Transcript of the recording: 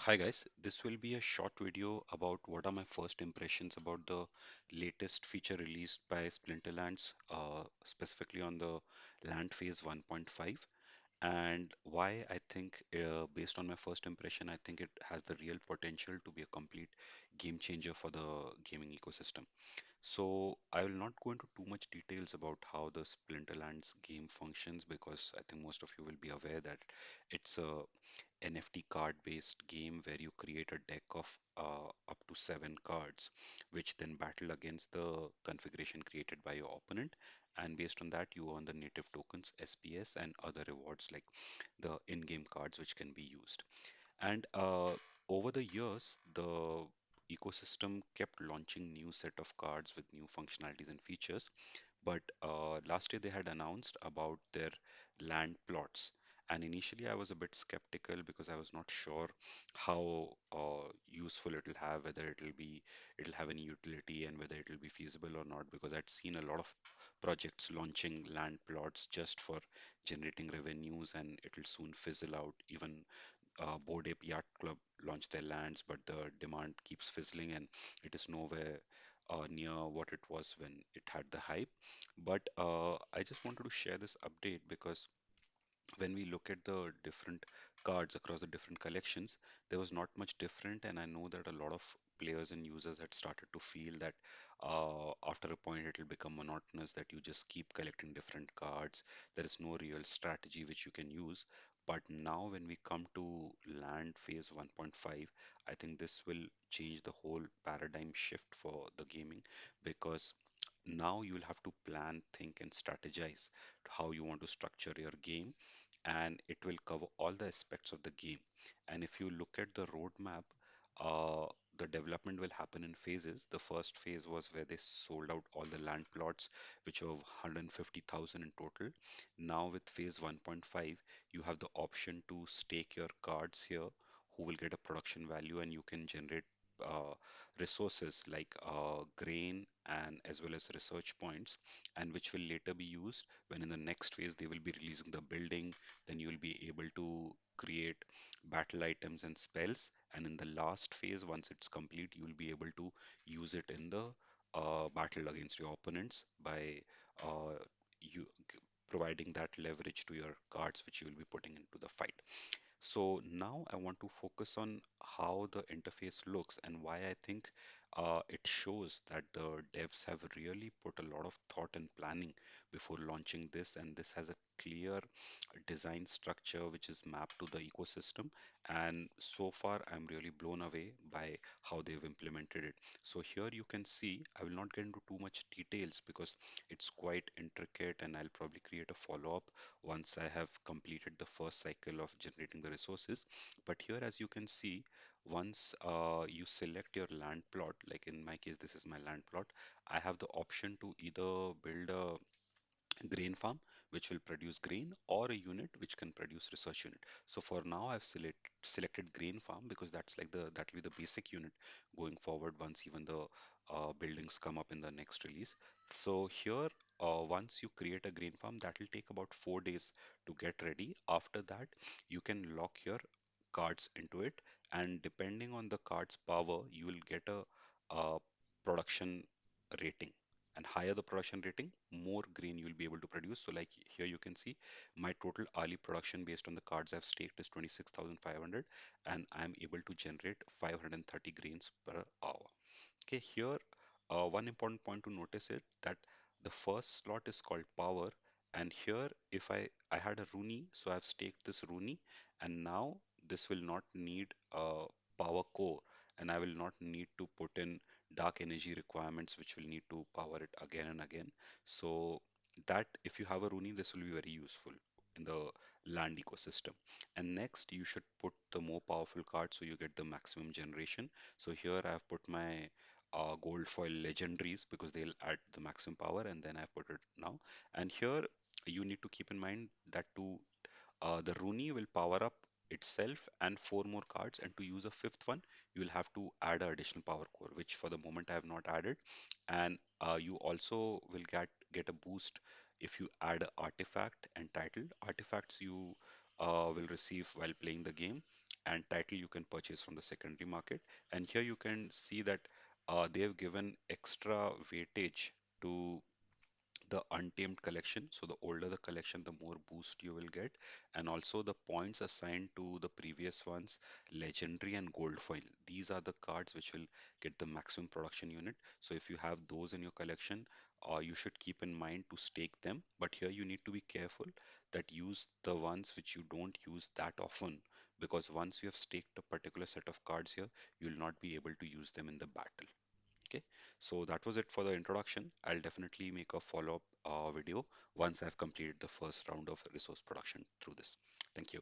Hi guys, this will be a short video about what are my first impressions about the latest feature released by Splinterlands, specifically on the Land Phase 1.5, and why I think, based on my first impression, I think it has the real potential to be a complete game changer for the gaming ecosystem. So I will not go into too much details about how the Splinterlands game functions because I think most of you will be aware that it's a NFT card based game where you create a deck of up to 7 cards, which then battle against the configuration created by your opponent. And based on that, you earn the native tokens, SPS, and other rewards like the in game cards which can be used. And over the years, the ecosystem kept launching new set of cards with new functionalities and features. But last year they had announced about their land plots. And initially I was a bit skeptical because I was not sure how useful it'll have, whether it'll have any utility and whether it'll be feasible or not. Because I'd seen a lot of projects launching land plots just for generating revenues, and it'll soon fizzle out. Even Bored Ape Yacht Club launched their lands, but the demand keeps fizzling and it is nowhere near what it was when it had the hype. But I just wanted to share this update because when we look at the different cards across the different collections, there was not much different, and I know that a lot of players and users had started to feel that after a point it'll become monotonous, that you just keep collecting different cards. There is no real strategy which you can use. But now when we come to land phase 1.5, I think this will change the whole paradigm shift for the gaming because now you will have to plan, think, and strategize how you want to structure your game, and it will cover all the aspects of the game. And if you look at the roadmap, uh, the development will happen in phases. The first phase was where they sold out all the land plots, which were 150,000 in total. Now, with phase 1.5, you have the option to stake your cards here, who will get a production value, and you can generate uh, resources like grain and as well as research points, and which will later be used when in the next phase they will be releasing the building. Then you will be able to create battle items and spells, and in the last phase, once it's complete, you will be able to use it in the battle against your opponents by uh, you providing that leverage to your cards which you will be putting into the fight. So now I want to focus on how the interface looks and why I think it shows that the devs have really put a lot of thought and planning before launching this, and this has a clear design structure which is mapped to the ecosystem. And so far, I'm really blown away by how they've implemented it. So here you can see, I will not get into too much details because it's quite intricate, and I'll probably create a follow-up once I have completed the first cycle of generating the resources. But here, as you can see, once you select your land plot, like in my case, this is my land plot, I have the option to either build a grain farm which will produce grain, or a unit which can produce research unit. So for now I've selected grain farm because that's like that will be the basic unit going forward once even the buildings come up in the next release. So here, once you create a grain farm, that will take about 4 days to get ready. After that, you can lock your cards into it, and depending on the card's power you will get a production rating, and higher the production rating, more grain you will be able to produce. So like here you can see my total hourly production based on the cards I've staked is 26,500, and I'm able to generate 530 grains per hour. Okay, here one important point to notice is that the first slot is called power, and here if I had a Rooney, so I've staked this Rooney, and now this will not need a power core, and I will not need to put in dark energy requirements which will need to power it again and again. So that if you have a Rooney, this will be very useful in the land ecosystem. And next, you should put the more powerful card so you get the maximum generation. So here I've put my gold foil legendaries because they'll add the maximum power, and then I put it now. And here you need to keep in mind that to the Rooney will power up itself and 4 more cards, and to use a fifth one, you will have to add an additional power core, which for the moment I have not added. And you also will get a boost if you add an artifact and title. Artifacts you will receive while playing the game, and title you can purchase from the secondary market. And here you can see that they have given extra weightage to the Untamed collection. So the older the collection, the more boost you will get, and also the points assigned to the previous ones, Legendary and Gold Foil. These are the cards which will get the maximum production unit. So if you have those in your collection, you should keep in mind to stake them. But here you need to be careful that use the ones which you don't use that often, because once you have staked a particular set of cards here, you will not be able to use them in the battle. Okay, so that was it for the introduction. I'll definitely make a follow-up video once I've completed the first round of resource production through this. Thank you.